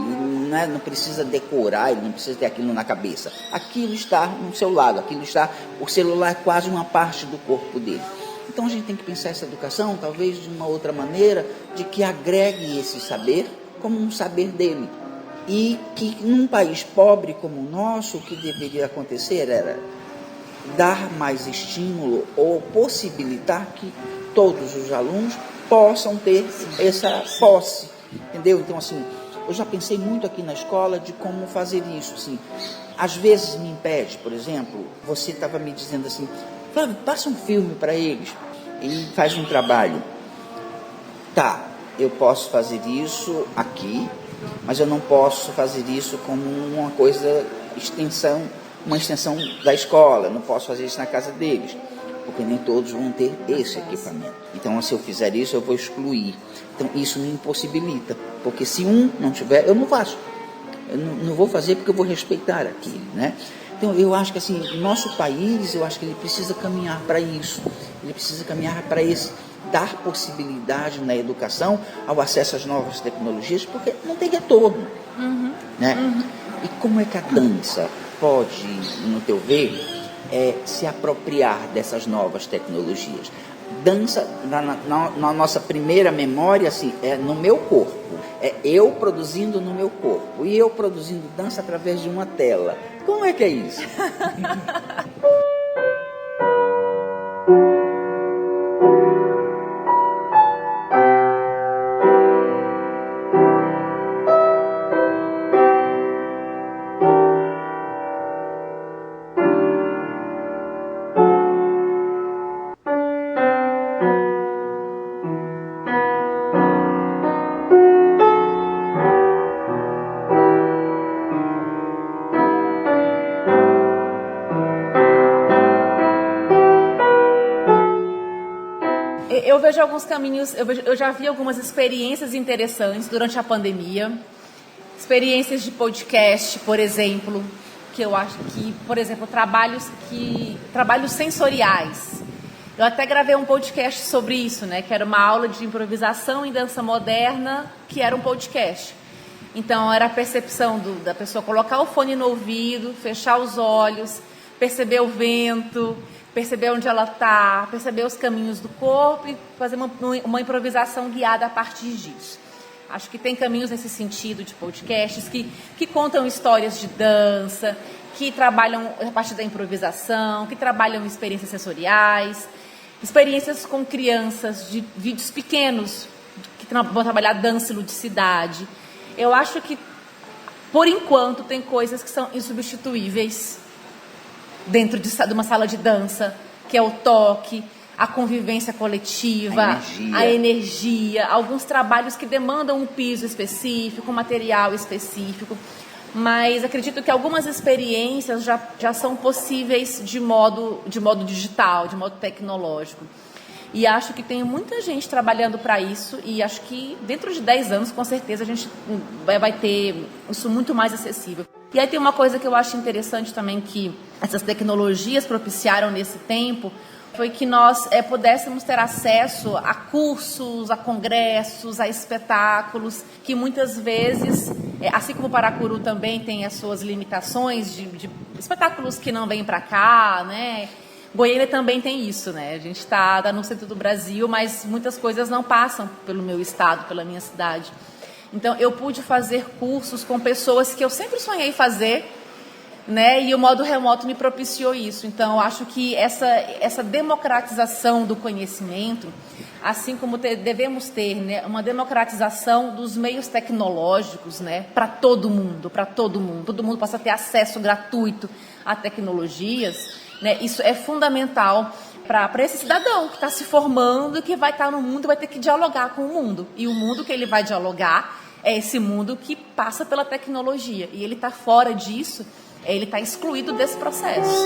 não precisa decorar, ele não precisa ter aquilo na cabeça, aquilo está no seu lado, o celular é quase uma parte do corpo dele. Então a gente tem que pensar essa educação, talvez de uma outra maneira, de que agregue esse saber como um saber dele, e que num país pobre como o nosso, o que deveria acontecer era dar mais estímulo ou possibilitar que todos os alunos possam ter essa posse, entendeu? Então, assim, eu já pensei muito aqui na escola de como fazer isso, assim. Às vezes me impede, por exemplo, você estava me dizendo assim, Flávio, passa um filme para eles e faz um trabalho. Tá, eu posso fazer isso aqui, mas eu não posso fazer isso como uma coisa, uma extensão da escola, não posso fazer isso na casa deles, porque nem todos vão ter esse equipamento. Então, se eu fizer isso, eu vou excluir. Então, isso me impossibilita, porque se um não tiver, eu não faço. Eu não vou fazer porque eu vou respeitar aquilo, né? Então, eu acho que assim, nosso país, eu acho que ele precisa caminhar para isso. Ele precisa caminhar para esse, dar possibilidade na educação ao acesso às novas tecnologias, porque não tem retorno, né? E como é que a dança pode, no teu ver, se apropriar dessas novas tecnologias? Dança, na nossa primeira memória, assim, é no meu corpo. É eu produzindo no meu corpo. E eu produzindo dança através de uma tela. Como é que é isso? Eu vejo alguns caminhos, eu já vi algumas experiências interessantes durante a pandemia. Experiências de podcast, por exemplo, que eu acho que, por exemplo, trabalhos sensoriais. Eu até gravei um podcast sobre isso, né? Que era uma aula de improvisação em dança moderna, que era um podcast. Então, era a percepção da pessoa colocar o fone no ouvido, fechar os olhos, perceber o vento, perceber onde ela está, perceber os caminhos do corpo e fazer uma improvisação guiada a partir disso. Acho que tem caminhos nesse sentido de podcasts que contam histórias de dança, que trabalham a partir da improvisação, que trabalham experiências sensoriais, experiências com crianças, de vídeos pequenos, que vão trabalhar dança e ludicidade. Eu acho que, por enquanto, tem coisas que são insubstituíveis dentro de uma sala de dança, que é o toque, a convivência coletiva, a energia, alguns trabalhos que demandam um piso específico, um material específico, mas acredito que algumas experiências já são possíveis de modo digital, de modo tecnológico. E acho que tem muita gente trabalhando para isso e acho que dentro de 10 anos, com certeza, a gente vai ter isso muito mais acessível. E aí tem uma coisa que eu acho interessante também que essas tecnologias propiciaram nesse tempo, foi que nós pudéssemos ter acesso a cursos, a congressos, a espetáculos, que muitas vezes, assim como o Paracuru também tem as suas limitações de espetáculos que não vêm para cá, né? Goiânia também tem isso, né? A gente está no centro do Brasil, mas muitas coisas não passam pelo meu estado, pela minha cidade. Então, eu pude fazer cursos com pessoas que eu sempre sonhei fazer, né? E o modo remoto me propiciou isso. Então, eu acho que essa democratização do conhecimento, assim como devemos ter, né, uma democratização dos meios tecnológicos, né, para todo mundo. Todo mundo possa ter acesso gratuito a tecnologias, né? Isso é fundamental para esse cidadão que está se formando e que vai estar no mundo, vai ter que dialogar com o mundo. E o mundo que ele vai dialogar é esse mundo que passa pela tecnologia. E ele está fora disso, ele está excluído desse processo.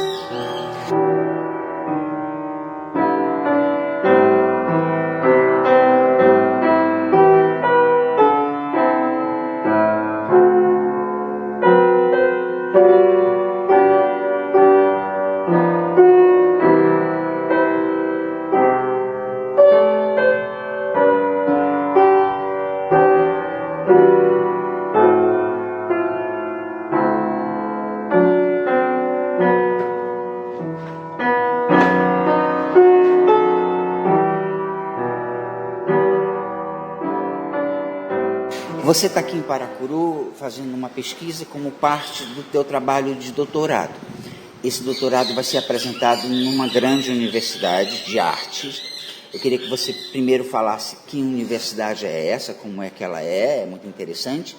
Você está aqui em Paracuru fazendo uma pesquisa como parte do teu trabalho de doutorado. Esse doutorado vai ser apresentado numa grande universidade de artes. Eu queria que você primeiro falasse que universidade é essa, como é que ela é muito interessante,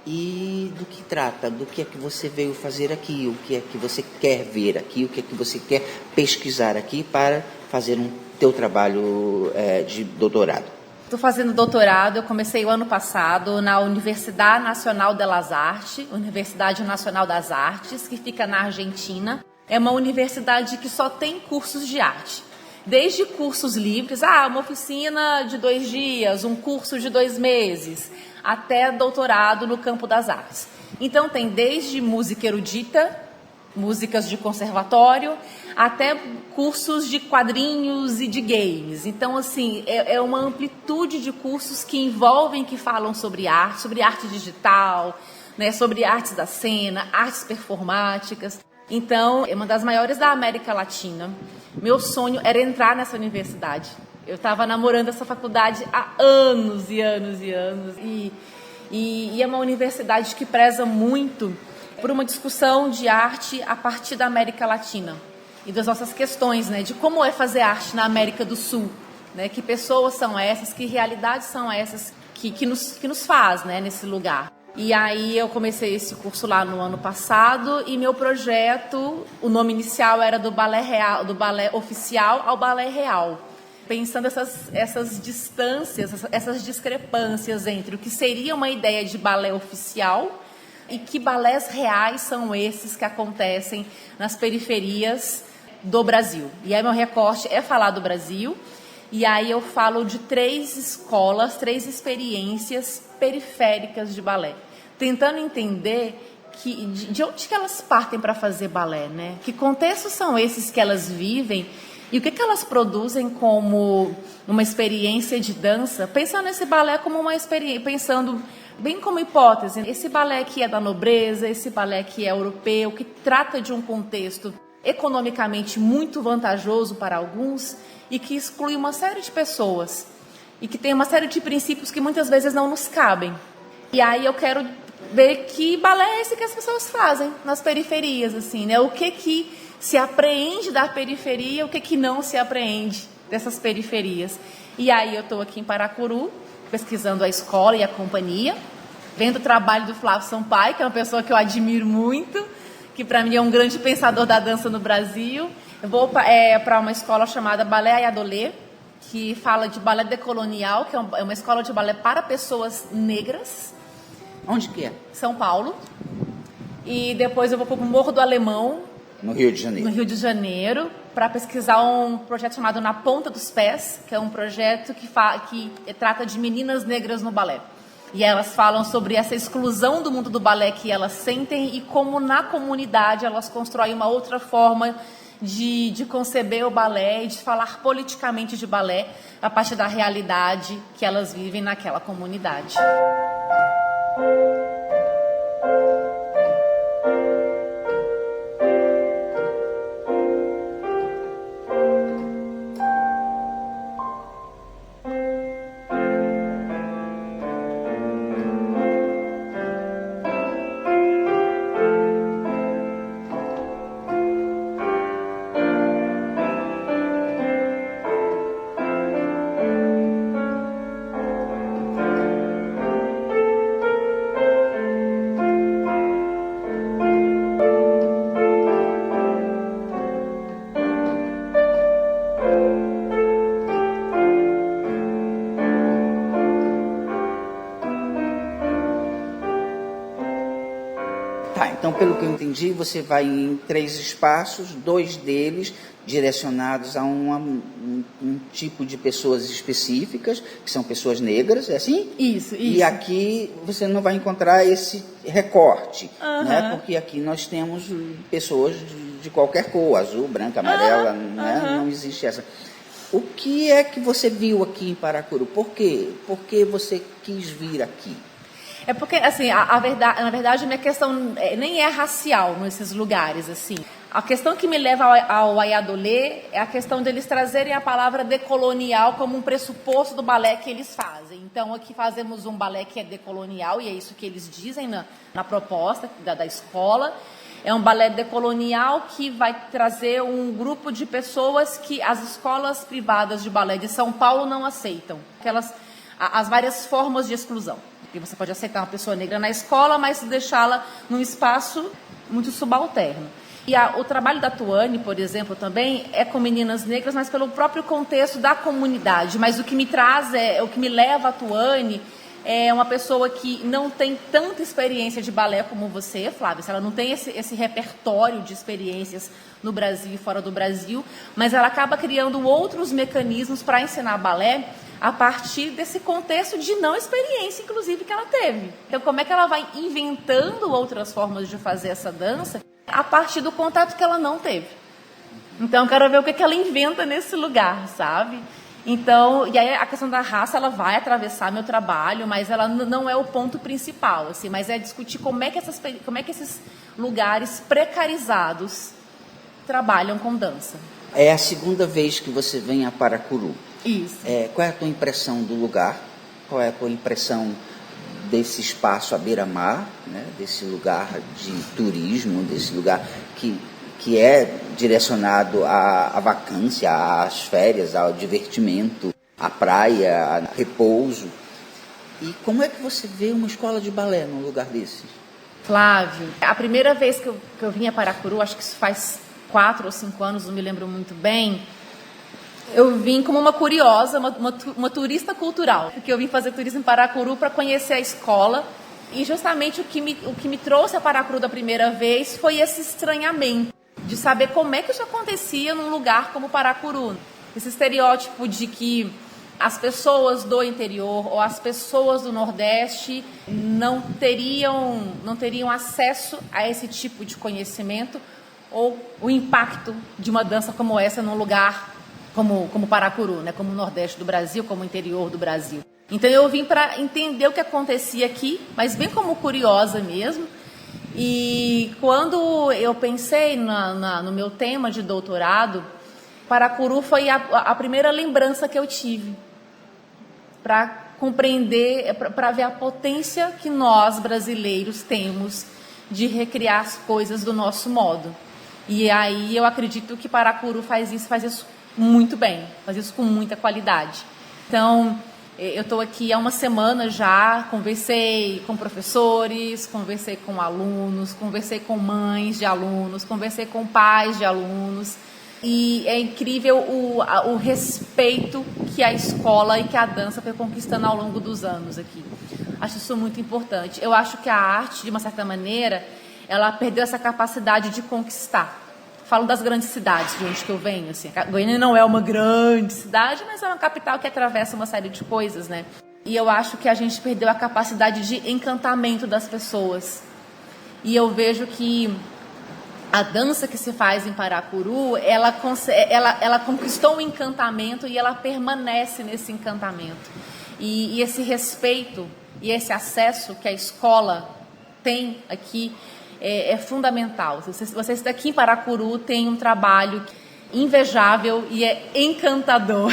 e do que trata, do que é que você veio fazer aqui, o que é que você quer ver aqui, o que é que você quer pesquisar aqui para fazer teu trabalho de doutorado. Estou fazendo doutorado, eu comecei o ano passado na Universidade Nacional de las Artes, Universidade Nacional das Artes, que fica na Argentina. É uma universidade que só tem cursos de arte. Desde cursos livres, uma oficina de 2 dias, um curso de 2 meses, até doutorado no campo das artes. Então tem desde música erudita, músicas de conservatório, até cursos de quadrinhos e de games. Então, assim, é uma amplitude de cursos que envolvem, que falam sobre arte digital, né, sobre artes da cena, artes performáticas. Então, é uma das maiores da América Latina. Meu sonho era entrar nessa universidade. Eu estava namorando essa faculdade há anos e anos e anos. E é uma universidade que preza muito por uma discussão de arte a partir da América Latina. e das nossas questões, né, de como é fazer arte na América do Sul, né, que pessoas são essas, que realidades são essas que nos faz, né, nesse lugar. E aí eu comecei esse curso lá no ano passado e meu projeto, o nome inicial era do balé real, do balé oficial ao balé real. Pensando essas distâncias, essas discrepâncias entre o que seria uma ideia de balé oficial e que balés reais são esses que acontecem nas periferias do Brasil. E aí meu recorte é falar do Brasil, e aí eu falo de 3 escolas, 3 experiências periféricas de balé, tentando entender de onde que elas partem para fazer balé, né? Que contextos são esses que elas vivem e o que elas produzem como uma experiência de dança, pensando nesse balé como uma experiência, pensando bem como hipótese, esse balé que é da nobreza, esse balé que é europeu, que trata de um contexto economicamente muito vantajoso para alguns e que exclui uma série de pessoas e que tem uma série de princípios que muitas vezes não nos cabem. E aí eu quero ver que balé é esse que as pessoas fazem nas periferias, assim, né? O que se apreende da periferia, o que não se apreende dessas periferias. E aí eu estou aqui em Paracuru, pesquisando a escola e a companhia, vendo o trabalho do Flávio Sampaio, que é uma pessoa que eu admiro muito, que para mim é um grande pensador da dança no Brasil. Eu vou para uma escola chamada Balé Ayadolê, que fala de balé decolonial, que é uma escola de balé para pessoas negras. Onde que é? São Paulo. E depois eu vou para o Morro do Alemão, no Rio de Janeiro. No Rio de Janeiro, para pesquisar um projeto chamado Na Ponta dos Pés, que é um projeto que trata de meninas negras no balé. E elas falam sobre essa exclusão do mundo do balé que elas sentem e como na comunidade elas constroem uma outra forma de conceber o balé e de falar politicamente de balé a partir da realidade que elas vivem naquela comunidade. Então, pelo que eu entendi, você vai em 3 espaços, 2 deles direcionados a um tipo de pessoas específicas, que são pessoas negras, é assim? Isso. E aqui você não vai encontrar esse recorte, né? Porque aqui nós temos pessoas de qualquer cor, azul, branca, amarela, né? Não existe essa. O que é que você viu aqui em Paracuru? Por quê? Por que você quis vir aqui? É porque, assim, na verdade, a minha questão nem é racial nesses lugares, assim. A questão que me leva ao Ayadolê é a questão deles trazerem a palavra decolonial como um pressuposto do balé que eles fazem. Então, aqui fazemos um balé que é decolonial, e é isso que eles dizem na proposta da escola. É um balé decolonial que vai trazer um grupo de pessoas que as escolas privadas de balé de São Paulo não aceitam. As várias formas de exclusão. Porque você pode aceitar uma pessoa negra na escola, mas deixá-la num espaço muito subalterno. E o trabalho da Tuane, por exemplo, também é com meninas negras, mas pelo próprio contexto da comunidade. Mas o que me leva a Tuane é uma pessoa que não tem tanta experiência de balé como você, Flávia. Ela não tem esse repertório de experiências no Brasil e fora do Brasil, mas ela acaba criando outros mecanismos para ensinar balé a partir desse contexto de não experiência, inclusive, que ela teve. Então, como é que ela vai inventando outras formas de fazer essa dança a partir do contato que ela não teve? Então, eu quero ver o que ela inventa nesse lugar, sabe? Então, e aí a questão da raça, ela vai atravessar meu trabalho, mas ela não é o ponto principal, assim, mas é discutir como é que esses lugares precarizados trabalham com dança. É a 2ª vez que você vem a Paracuru. Isso. Qual é a tua impressão do lugar? Qual é a tua impressão desse espaço à beira-mar, né? Desse lugar de turismo, desse lugar que é, direcionado à vacância, às férias, ao divertimento, à praia, ao repouso. E como é que você vê uma escola de balé num lugar desse? Flávio, a primeira vez que eu vim a Paracuru, acho que isso faz 4 ou 5 anos, não me lembro muito bem, eu vim como uma curiosa, uma turista cultural, porque eu vim fazer turismo em Paracuru para conhecer a escola. E justamente o que me trouxe a Paracuru da primeira vez foi esse estranhamento de saber como é que isso acontecia num lugar como Paracuru. Esse estereótipo de que as pessoas do interior ou as pessoas do Nordeste não teriam acesso a esse tipo de conhecimento ou o impacto de uma dança como essa num lugar como Paracuru, né? Como o Nordeste do Brasil, como o interior do Brasil. Então eu vim para entender o que acontecia aqui, mas bem como curiosa mesmo. E quando eu pensei no meu tema de doutorado, Paracuru foi a primeira lembrança que eu tive para compreender, para ver a potência que nós brasileiros temos de recriar as coisas do nosso modo. E aí eu acredito que Paracuru faz isso muito bem, faz isso com muita qualidade. Então, eu estou aqui há uma semana já, conversei com professores, conversei com alunos, conversei com mães de alunos, conversei com pais de alunos. E é incrível o respeito que a escola e que a dança foi conquistando ao longo dos anos aqui. Acho isso muito importante. Eu acho que a arte, de uma certa maneira, ela perdeu essa capacidade de conquistar. Falo das grandes cidades de onde que eu venho. Assim. Goiânia não é uma grande cidade, mas é uma capital que atravessa uma série de coisas, né? E eu acho que a gente perdeu a capacidade de encantamento das pessoas. E eu vejo que a dança que se faz em Paracuru, ela conquistou um encantamento e ela permanece nesse encantamento. E esse respeito e esse acesso que a escola tem aqui é fundamental. Vocês daqui em Paracuru têm um trabalho invejável e é encantador.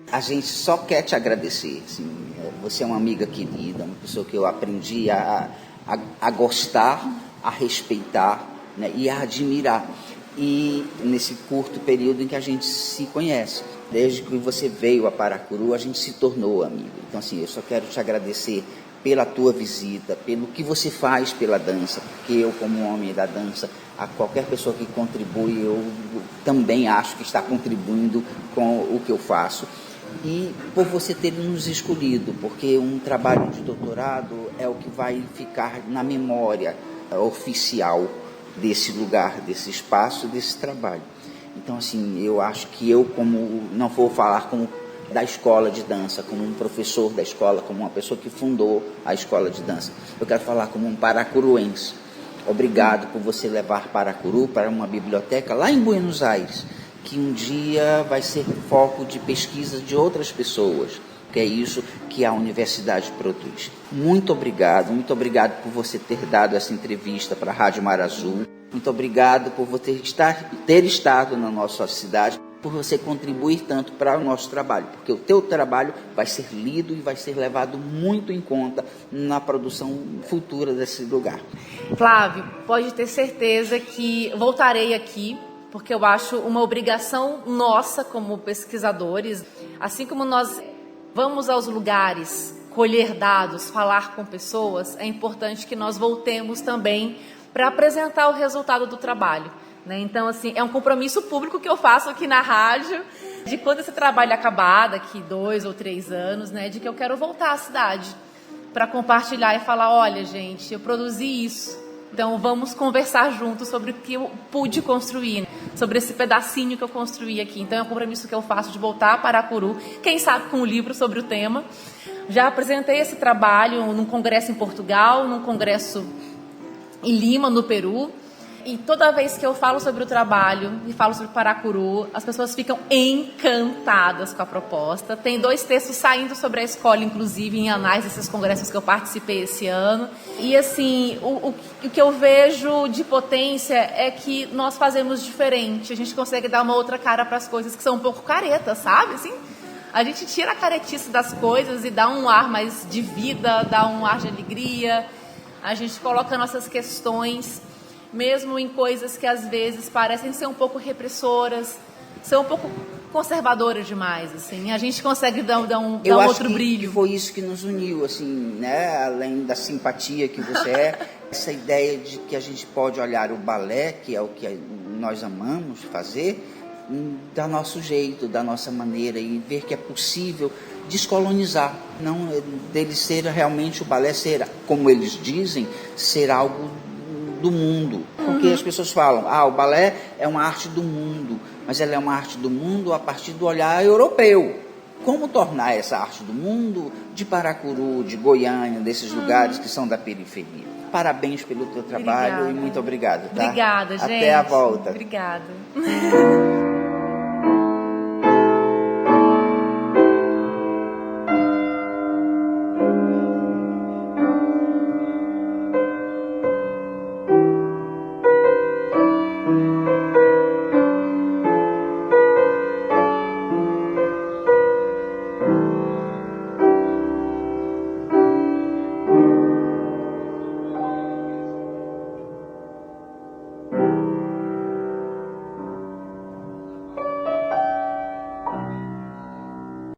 A gente só quer te agradecer. Assim, você é uma amiga querida, uma pessoa que eu aprendi a gostar, a respeitar, né, e a admirar. E nesse curto período em que a gente se conhece, desde que você veio a Paracuru, a gente se tornou amigo. Então, assim, eu só quero te agradecer pela tua visita, pelo que você faz pela dança, porque eu, como homem da dança, a qualquer pessoa que contribui, eu também acho que está contribuindo com o que eu faço. E por você ter nos escolhido, porque um trabalho de doutorado é o que vai ficar na memória oficial desse lugar, desse espaço, desse trabalho. Então, assim, eu acho que eu, como não vou falar como da escola de dança, como um professor da escola, como uma pessoa que fundou a escola de dança, eu quero falar como um paracuruense. Obrigado por você levar Paracuru para uma biblioteca lá em Buenos Aires, que um dia vai ser foco de pesquisa de outras pessoas, que é isso que a universidade produz. Muito obrigado por você ter dado essa entrevista para a Rádio Mar Azul, muito obrigado por você ter estado na nossa cidade, por você contribuir tanto para o nosso trabalho, porque o teu trabalho vai ser lido e vai ser levado muito em conta na produção futura desse lugar. Flávio, pode ter certeza que voltarei aqui, porque eu acho uma obrigação nossa como pesquisadores, assim como nós vamos aos lugares, colher dados, falar com pessoas, é importante que nós voltemos também para apresentar o resultado do trabalho, né? Então, assim, é um compromisso público que eu faço aqui na rádio, de quando esse trabalho acabar, daqui 2 ou 3 anos, né, de que eu quero voltar à cidade para compartilhar e falar, olha, gente, eu produzi isso, então vamos conversar juntos sobre o que eu pude construir, sobre esse pedacinho que eu construí aqui. Então é um compromisso que eu faço de voltar a Paracuru, quem sabe com um livro sobre o tema. Já apresentei esse trabalho num congresso em Portugal, num congresso em Lima, no Peru. E toda vez que eu falo sobre o trabalho e falo sobre Paracuru, as pessoas ficam encantadas com a proposta. Tem 2 textos saindo sobre a escola, inclusive, em anais desses congressos que eu participei esse ano. E, assim, o que eu vejo de potência é que nós fazemos diferente. A gente consegue dar uma outra cara para as coisas que são um pouco caretas, sabe? Assim, a gente tira a caretice das coisas e dá um ar mais de vida, dá um ar de alegria. A gente coloca nossas questões, mesmo em coisas que às vezes parecem ser um pouco repressoras, ser um pouco conservadoras demais, assim. A gente consegue dar um outro brilho. Foi isso que nos uniu, assim, né? Além da simpatia que você é, essa ideia de que a gente pode olhar o balé, que é o que nós amamos fazer, do nosso jeito, da nossa maneira, e ver que é possível descolonizar, não dele ser realmente o balé, ser, como eles dizem, ser algo do mundo. Porque as pessoas falam, o balé é uma arte do mundo, mas ela é uma arte do mundo a partir do olhar europeu. Como tornar essa arte do mundo de Paracuru, de Goiânia, desses lugares que são da periferia? Parabéns pelo teu trabalho. Obrigada. E muito obrigado. Tá? Obrigada, gente. Até a volta. Obrigada.